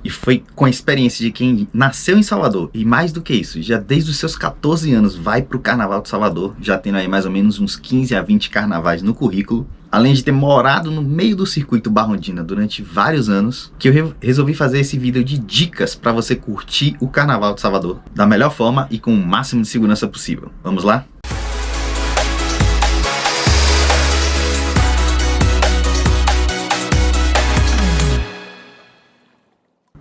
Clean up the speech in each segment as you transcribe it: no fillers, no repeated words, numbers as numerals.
E foi com a experiência de quem nasceu em Salvador, e mais do que isso, já desde os seus 14 anos vai pro Carnaval de Salvador, já tendo aí mais ou menos uns 15 a 20 carnavais no currículo, além de ter morado no meio do circuito Barrondina durante vários anos, que eu resolvi fazer esse vídeo de dicas para você curtir o Carnaval de Salvador da melhor forma e com o máximo de segurança possível. Vamos lá?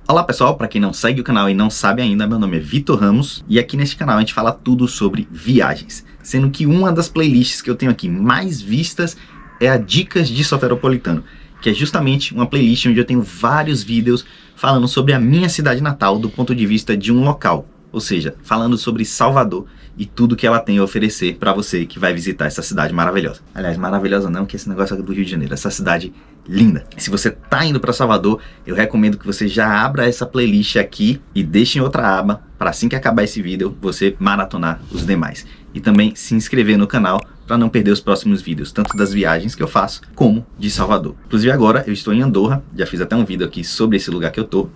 Olá pessoal, para quem não segue o canal e não sabe ainda, meu nome é Vitor Ramos e aqui neste canal a gente fala tudo sobre viagens, sendo que uma das playlists que eu tenho aqui mais vistas é a Dicas de Soteropolitano, que é justamente uma playlist onde eu tenho vários vídeos falando sobre a minha cidade natal do ponto de vista de um local, ou seja, falando sobre Salvador e tudo que ela tem a oferecer para você que vai visitar essa cidade maravilhosa. Aliás, maravilhosa não, que esse negócio é do Rio de Janeiro, essa cidade linda. Se você tá indo para Salvador, eu recomendo que você já abra essa playlist aqui e deixe em outra aba para assim que acabar esse vídeo você maratonar os demais. E também se inscrever no canal para não perder os próximos vídeos, tanto das viagens que eu faço como de Salvador. Inclusive agora eu estou em Andorra, já fiz até um vídeo aqui sobre esse lugar que eu tô. Vou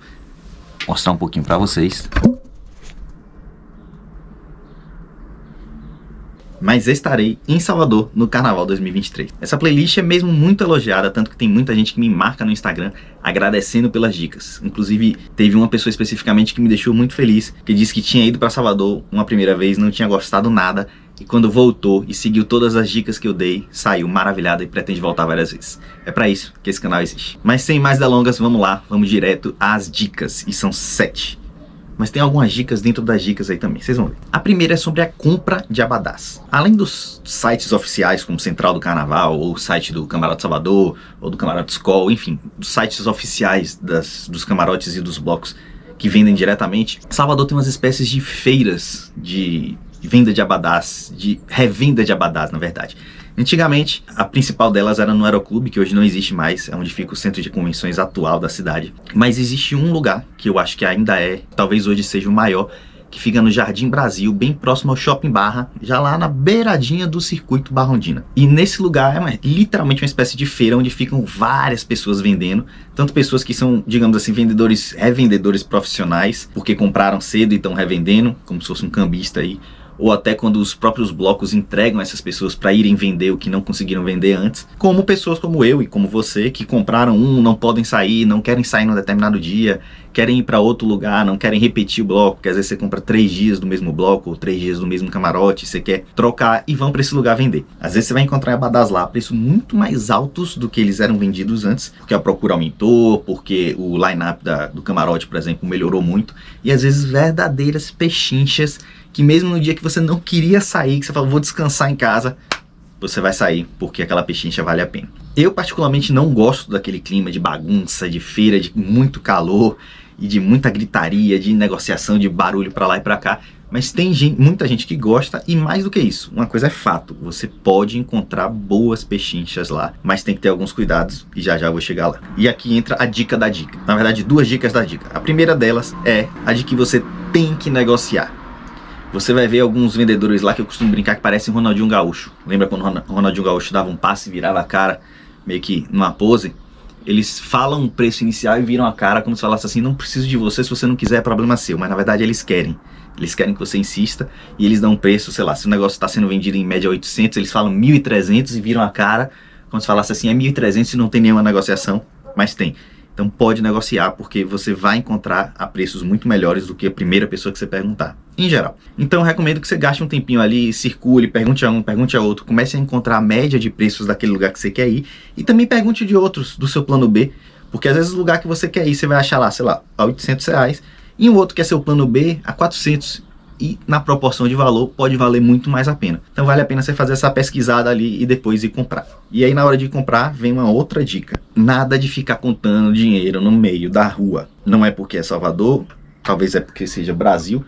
mostrar um pouquinho para vocês. Mas estarei em Salvador no Carnaval 2023. Essa playlist é mesmo muito elogiada, tanto que tem muita gente que me marca no Instagram agradecendo pelas dicas. Inclusive, teve uma pessoa especificamente que me deixou muito feliz, que disse que tinha ido para Salvador uma primeira vez, não tinha gostado nada, e quando voltou e seguiu todas as dicas que eu dei, saiu maravilhada e pretende voltar várias vezes. É para isso que esse canal existe. Mas sem mais delongas, vamos lá, vamos direto às dicas, e são 7. Mas tem algumas dicas dentro das dicas aí também, vocês vão ver. A primeira é sobre a compra de abadás. Além dos sites oficiais, como Central do Carnaval, ou o site do Camarote Salvador, ou do Camarote Skol, enfim, dos sites oficiais dos camarotes e dos blocos que vendem diretamente, Salvador tem umas espécies de feiras de venda de abadás, de revenda de abadás, na verdade. Antigamente, a principal delas era no Aeroclube, que hoje não existe mais, é onde fica o centro de convenções atual da cidade. Mas existe um lugar, que eu acho que ainda é, talvez hoje seja o maior, que fica no Jardim Brasil, bem próximo ao Shopping Barra, já lá na beiradinha do circuito Barrondina. E nesse lugar é literalmente uma espécie de feira, onde ficam várias pessoas vendendo, tanto pessoas que são, digamos assim, revendedores profissionais, porque compraram cedo e estão revendendo, como se fosse um cambista aí, ou até quando os próprios blocos entregam essas pessoas para irem vender o que não conseguiram vender antes, como pessoas como eu e como você, que compraram não podem sair, não querem sair num determinado dia, querem ir para outro lugar, não querem repetir o bloco, porque às vezes você compra 3 dias do mesmo bloco, ou 3 dias do mesmo camarote, você quer trocar e vão para esse lugar vender. Às vezes você vai encontrar abadás lá a preços muito mais altos do que eles eram vendidos antes, porque a procura aumentou, porque o line-up do camarote, por exemplo, melhorou muito, e às vezes verdadeiras pechinchas que mesmo no dia que você não queria sair, que você fala, vou descansar em casa, você vai sair, porque aquela pechincha vale a pena. Eu particularmente não gosto daquele clima de bagunça, de feira, de muito calor e de muita gritaria, de negociação, de barulho para lá e para cá, mas tem muita gente que gosta, e mais do que isso, uma coisa é fato, você pode encontrar boas pechinchas lá, mas tem que ter alguns cuidados, e já já vou chegar lá. E aqui entra a dica da dica, na verdade 2 dicas da dica. A primeira delas é a de que você tem que negociar. Você vai ver alguns vendedores lá que eu costumo brincar que parecem Ronaldinho Gaúcho. Lembra quando o Ronaldinho Gaúcho dava um passe e virava a cara, meio que numa pose? Eles falam um preço inicial e viram a cara como se falasse assim, não preciso de você, se você não quiser é problema seu. Mas na verdade eles querem. Eles querem que você insista e eles dão um preço, sei lá, se o negócio está sendo vendido em média 800, eles falam 1.300 e viram a cara como se falasse assim, é 1.300 e não tem nenhuma negociação, mas tem. Então pode negociar, porque você vai encontrar a preços muito melhores do que a primeira pessoa que você perguntar, em geral. Então eu recomendo que você gaste um tempinho ali, circule, pergunte a um, pergunte a outro, comece a encontrar a média de preços daquele lugar que você quer ir, e também pergunte de outros, do seu plano B, porque às vezes o lugar que você quer ir, você vai achar lá, sei lá, a R$800, e um outro que é seu plano B a 400, e na proporção de valor pode valer muito mais a pena. Então vale a pena você fazer essa pesquisada ali e depois ir comprar. E aí na hora de comprar vem uma outra dica. Nada de ficar contando dinheiro no meio da rua. Não é porque é Salvador, talvez é porque seja Brasil,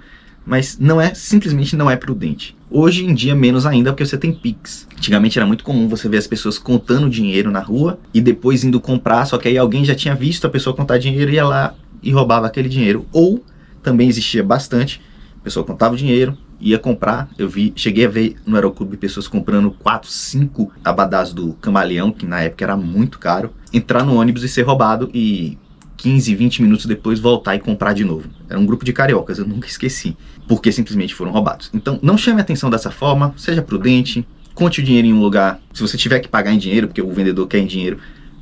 mas simplesmente não é prudente. Hoje em dia menos ainda, porque você tem Pix. Antigamente era muito comum você ver as pessoas contando dinheiro na rua e depois indo comprar, só que aí alguém já tinha visto a pessoa contar dinheiro e ia lá e roubava aquele dinheiro. Ou também existia bastante, a pessoa contava o dinheiro, ia comprar, cheguei a ver no Aeroclube pessoas comprando 4, 5 abadás do Camaleão, que na época era muito caro, entrar no ônibus e ser roubado e 15, 20 minutos depois voltar e comprar de novo. Era um grupo de cariocas, eu nunca esqueci, porque simplesmente foram roubados. Então não chame a atenção dessa forma, seja prudente, conte o dinheiro em um lugar, se você tiver que pagar em dinheiro, porque o vendedor quer em dinheiro,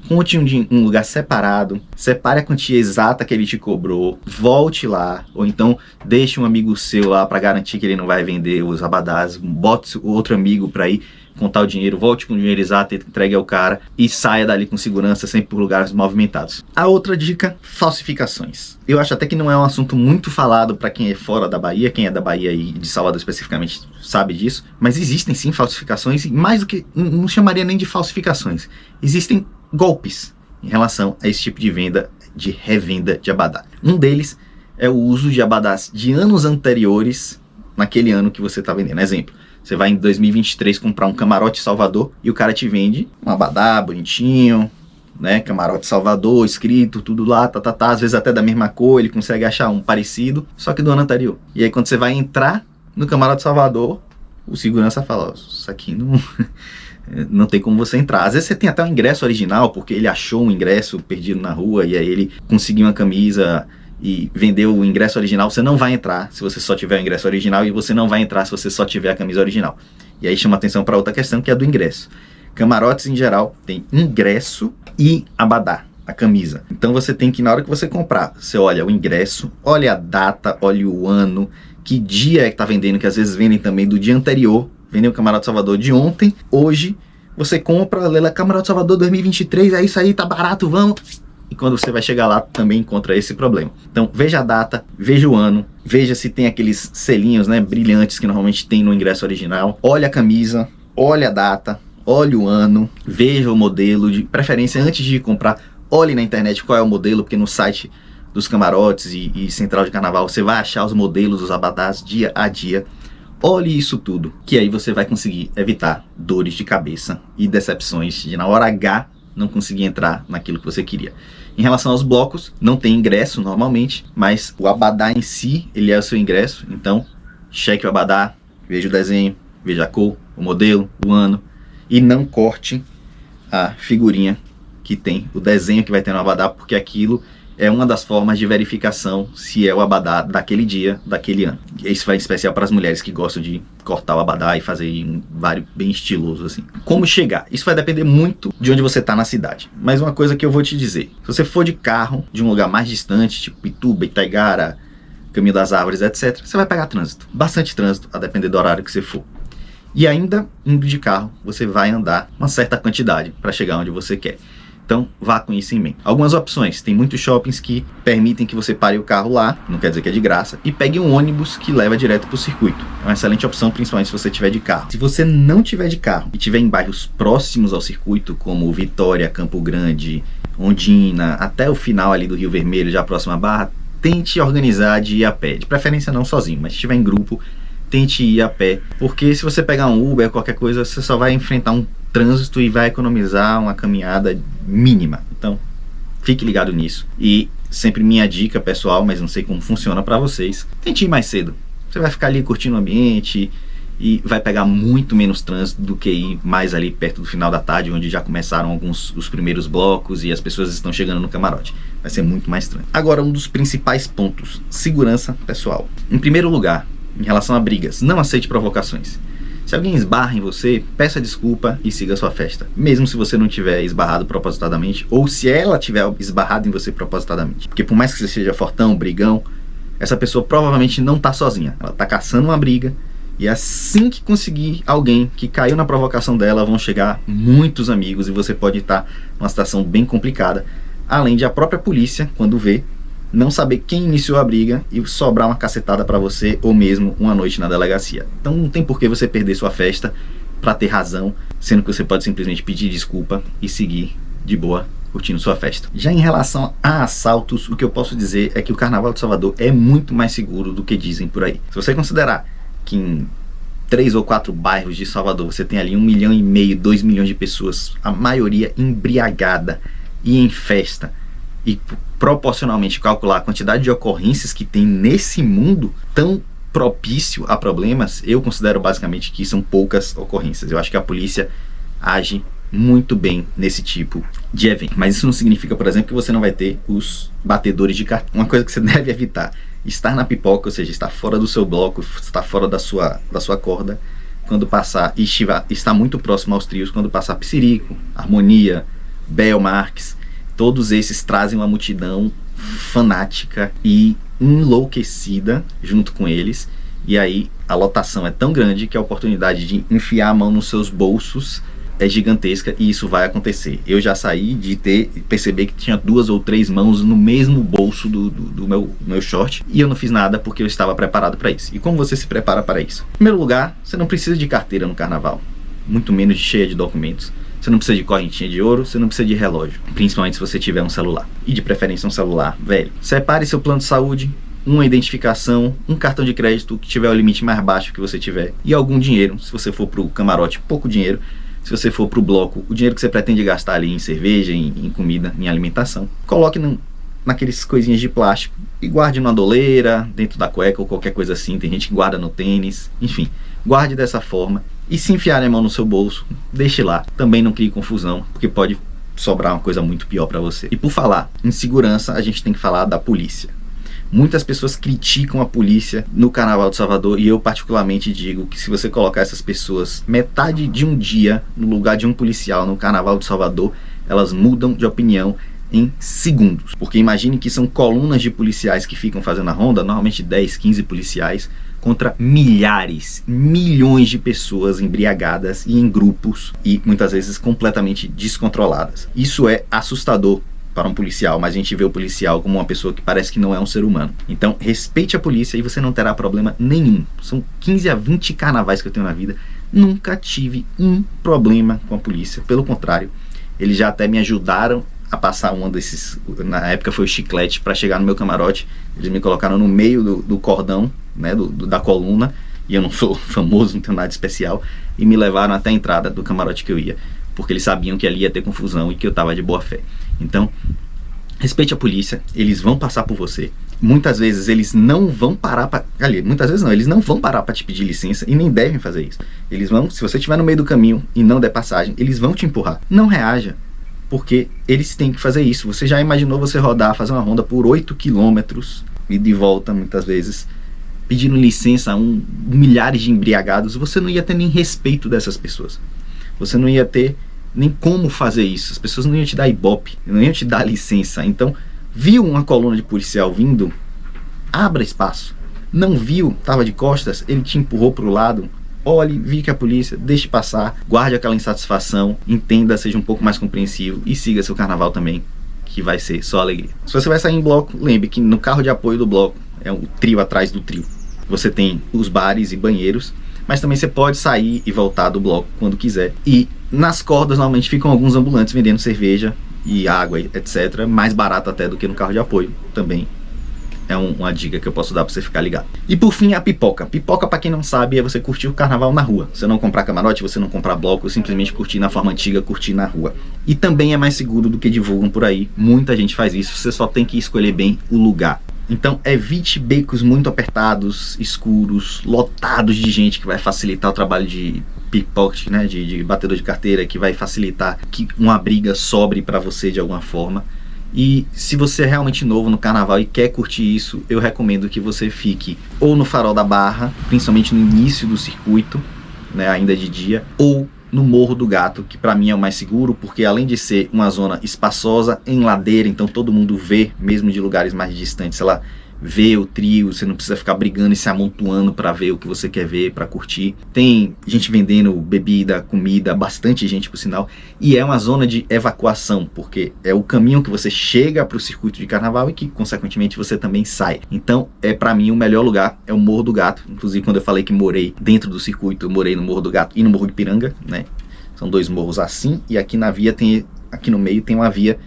conte em um lugar separado, separe a quantia exata que ele te cobrou, volte lá, ou então deixe um amigo seu lá para garantir que ele não vai vender os abadás, bote o outro amigo para ir contar o dinheiro, volte com o dinheiro exato, entregue ao cara e saia dali com segurança, sempre por lugares movimentados. A outra dica, falsificações. Eu acho até que não é um assunto muito falado para quem é fora da Bahia, quem é da Bahia e de Salvador especificamente sabe disso, mas existem sim falsificações e mais do que, não chamaria nem de falsificações, existem golpes em relação a esse tipo de venda, de revenda de abadá. Um deles é o uso de abadás de anos anteriores naquele ano que você está vendendo. Exemplo, você vai em 2023 comprar um camarote Salvador e o cara te vende um abadá bonitinho, né, camarote Salvador, escrito, tudo lá, às vezes até da mesma cor, ele consegue achar um parecido, só que do ano anterior. E aí quando você vai entrar no camarote Salvador, o segurança fala, isso aqui não tem como você entrar. Às vezes você tem até um ingresso original, porque ele achou um ingresso perdido na rua e aí ele conseguiu uma camisa e vendeu o ingresso original. Você não vai entrar se você só tiver o ingresso original e você não vai entrar se você só tiver a camisa original. E aí chama atenção para outra questão, que é a do ingresso. Camarotes em geral tem ingresso e abadá, a camisa. Então você tem que, na hora que você comprar, você olha o ingresso, olha a data, olha o ano, que dia é que tá vendendo, que às vezes vendem também do dia anterior. Vendeu o Camarote Salvador de ontem, hoje você compra, lê lá, Camarote Salvador 2023, é isso aí, tá barato, vamos. E quando você vai chegar lá, também encontra esse problema. Então, veja a data, veja o ano, veja se tem aqueles selinhos, né, brilhantes que normalmente tem no ingresso original. Olha a camisa, olha a data, olha o ano, veja o modelo, de preferência antes de comprar, olhe na internet qual é o modelo, porque no site dos camarotes e Central de Carnaval você vai achar os modelos dos abadás dia a dia. Olhe isso tudo, que aí você vai conseguir evitar dores de cabeça e decepções de na hora H não conseguir entrar naquilo que você queria. Em relação aos blocos, não tem ingresso normalmente, mas o abadá em si, ele é o seu ingresso, então cheque o abadá, veja o desenho, veja a cor, o modelo, o ano, e não corte a figurinha que tem, o desenho que vai ter no abadá, porque aquilo é uma das formas de verificação se é o abadá daquele dia, daquele ano. Isso vai em especial para as mulheres que gostam de cortar o abadá e fazer um vário bem estiloso assim. Como chegar? Isso vai depender muito de onde você está na cidade. Mas uma coisa que eu vou te dizer, se você for de carro, de um lugar mais distante, tipo Ituba, Itaigara, Caminho das Árvores, etc., você vai pegar trânsito. Bastante trânsito, a depender do horário que você for. E ainda, indo de carro, você vai andar uma certa quantidade para chegar onde você quer. Então, vá com isso em mente. Algumas opções. Tem muitos shoppings que permitem que você pare o carro lá, não quer dizer que é de graça, e pegue um ônibus que leva direto para o circuito. É uma excelente opção, principalmente se você tiver de carro. Se você não tiver de carro e tiver em bairros próximos ao circuito, como Vitória, Campo Grande, Ondina, até o final ali do Rio Vermelho, já próximo à Barra, tente organizar de ir a pé. De preferência não sozinho, mas se estiver em grupo, tente ir a pé. Porque se você pegar um Uber, qualquer coisa, você só vai enfrentar um trânsito e vai economizar uma caminhada mínima. Então, fique ligado nisso. E sempre minha dica pessoal, mas não sei como funciona para vocês, tente ir mais cedo. Você vai ficar ali curtindo o ambiente e vai pegar muito menos trânsito do que ir mais ali perto do final da tarde, onde já começaram os primeiros blocos e as pessoas estão chegando no camarote. Vai ser muito mais trânsito. Agora, um dos principais pontos, segurança pessoal. Em primeiro lugar, em relação a brigas, não aceite provocações. Se alguém esbarra em você, peça desculpa e siga a sua festa. Mesmo se você não tiver esbarrado propositadamente, ou se ela tiver esbarrado em você propositadamente. Porque por mais que você seja fortão, brigão, essa pessoa provavelmente não está sozinha. Ela está caçando uma briga, e assim que conseguir alguém que caiu na provocação dela, vão chegar muitos amigos e você pode estar numa situação bem complicada. Além de a própria polícia, quando vê, não saber quem iniciou a briga e sobrar uma cacetada para você ou mesmo uma noite na delegacia. Então não tem por que você perder sua festa para ter razão, sendo que você pode simplesmente pedir desculpa e seguir de boa curtindo sua festa. Já em relação a assaltos, o que eu posso dizer é que o Carnaval de Salvador é muito mais seguro do que dizem por aí. Se você considerar que em 3 ou 4 bairros de Salvador você tem ali 1,5 milhão, 2 milhões de pessoas, a maioria embriagada e em festa, e proporcionalmente calcular a quantidade de ocorrências que tem nesse mundo tão propício a problemas, eu considero basicamente que são poucas ocorrências. Eu acho que a polícia age muito bem nesse tipo de evento. Mas isso não significa, por exemplo, que você não vai ter os batedores de cartão. Uma coisa que você deve evitar: estar na pipoca, ou seja, estar fora do seu bloco, estar fora da sua corda, quando passar, e está muito próximo aos trios, quando passar Psirico, Harmonia, Bel Marques. Todos esses trazem uma multidão fanática e enlouquecida junto com eles, e aí a lotação é tão grande que a oportunidade de enfiar a mão nos seus bolsos é gigantesca, e isso vai acontecer. Eu já saí de perceber que tinha 2 ou 3 mãos no mesmo bolso do meu short, e eu não fiz nada porque eu estava preparado para isso. E como você se prepara para isso? Em primeiro lugar, você não precisa de carteira no carnaval, muito menos cheia de documentos. Você não precisa de correntinha de ouro, você não precisa de relógio, principalmente se você tiver um celular. E de preferência um celular velho. Separe seu plano de saúde, uma identificação, um cartão de crédito que tiver o limite mais baixo que você tiver, e algum dinheiro, se você for pro camarote, pouco dinheiro. Se você for pro bloco, o dinheiro que você pretende gastar ali em cerveja, em comida, em alimentação, coloque naqueles coisinhas de plástico e guarde numa doleira, dentro da cueca ou qualquer coisa assim. Tem gente que guarda no tênis, enfim, guarde dessa forma. E se enfiar a mão no seu bolso, deixe lá. Também não crie confusão, porque pode sobrar uma coisa muito pior para você. E por falar em segurança, a gente tem que falar da polícia. Muitas pessoas criticam a polícia no Carnaval de Salvador, e eu particularmente digo que se você colocar essas pessoas metade de um dia no lugar de um policial no Carnaval de Salvador, elas mudam de opinião em segundos. Porque imagine que são colunas de policiais que ficam fazendo a ronda, normalmente 10, 15 policiais, contra milhares, milhões de pessoas embriagadas e em grupos, e muitas vezes completamente descontroladas. Isso é assustador para um policial, mas a gente vê o policial como uma pessoa que parece que não é um ser humano. Então respeite a polícia e você não terá problema nenhum. São 15 a 20 carnavais que eu tenho na vida, nunca tive um problema com a polícia. Pelo contrário, eles já até me ajudaram a passar um desses, na época foi o chiclete, para chegar no meu camarote. Eles me colocaram no meio do cordão, né, da coluna, e eu não sou famoso, não tenho nada especial, e me levaram até a entrada do camarote que eu ia, porque eles sabiam que ali ia ter confusão e que eu estava de boa fé. Então, respeite a polícia, eles vão passar por você. Muitas vezes eles não vão parar eles não vão parar para te pedir licença, e nem devem fazer isso. Eles vão, se você estiver no meio do caminho e não der passagem, eles vão te empurrar. Não reaja, porque eles têm que fazer isso. Você já imaginou você rodar, fazer uma ronda por 8 quilômetros e de volta, muitas vezes, pedindo licença a milhares de embriagados? Você não ia ter nem respeito dessas pessoas. Você não ia ter nem como fazer isso. As pessoas não iam te dar ibope, não iam te dar licença. Então, viu uma coluna de policial vindo, abra espaço. Não viu, estava de costas, ele te empurrou para o lado, olhe, vi que a polícia, deixe passar, guarde aquela insatisfação, entenda, seja um pouco mais compreensivo e siga seu carnaval também, que vai ser só alegria. Se você vai sair em bloco, lembre que no carro de apoio do bloco é o trio atrás do trio. Você tem os bares e banheiros, mas também você pode sair e voltar do bloco quando quiser. E nas cordas normalmente ficam alguns ambulantes vendendo cerveja e água, etc. Mais barato até do que no carro de apoio. Também é uma dica que eu posso dar para você ficar ligado. E por fim, a pipoca. Pipoca, para quem não sabe, é você curtir o carnaval na rua. Você não comprar camarote, você não comprar bloco, simplesmente curtir na forma antiga, curtir na rua. E também é mais seguro do que divulgam por aí. Muita gente faz isso, você só tem que escolher bem o lugar. Então evite becos muito apertados, escuros, lotados de gente, que vai facilitar o trabalho de pickpocket, né, de batedor de carteira, que vai facilitar que uma briga sobre para você de alguma forma. E se você é realmente novo no carnaval e quer curtir isso, eu recomendo que você fique ou no Farol da Barra, principalmente no início do circuito, né, ainda de dia, ou no Morro do Gato, que para mim é o mais seguro, porque além de ser uma zona espaçosa, em ladeira, então todo mundo vê, mesmo de lugares mais distantes, sei lá, vê o trio, você não precisa ficar brigando e se amontoando para ver o que você quer ver, para curtir. Tem gente vendendo bebida, comida, bastante gente por sinal, e é uma zona de evacuação, porque é o caminho que você chega para o circuito de carnaval e que consequentemente você também sai. Então para mim o melhor lugar é o Morro do Gato. Inclusive quando eu falei que morei dentro do circuito, eu morei no Morro do Gato e no Morro de Piranga, né? São dois morros assim, e aqui na via aqui no meio tem uma via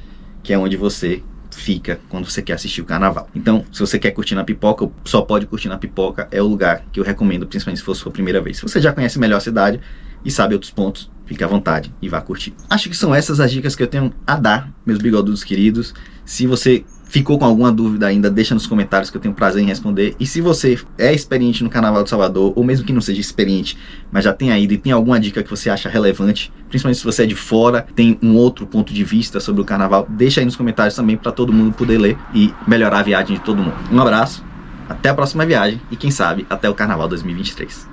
que é onde você fica quando você quer assistir o carnaval. Então, se você quer curtir na pipoca, só pode curtir na pipoca, é o lugar que eu recomendo, principalmente se for sua primeira vez. Se você já conhece melhor a cidade e sabe outros pontos, fique à vontade e vá curtir. Acho que são essas as dicas que eu tenho a dar, meus bigodudos queridos. Se você ficou com alguma dúvida ainda, deixa nos comentários que eu tenho prazer em responder. E se você é experiente no Carnaval de Salvador, ou mesmo que não seja experiente, mas já tenha ido e tem alguma dica que você acha relevante, principalmente se você é de fora, tem um outro ponto de vista sobre o Carnaval, deixa aí nos comentários também para todo mundo poder ler e melhorar a viagem de todo mundo. Um abraço, até a próxima viagem e quem sabe até o Carnaval 2023.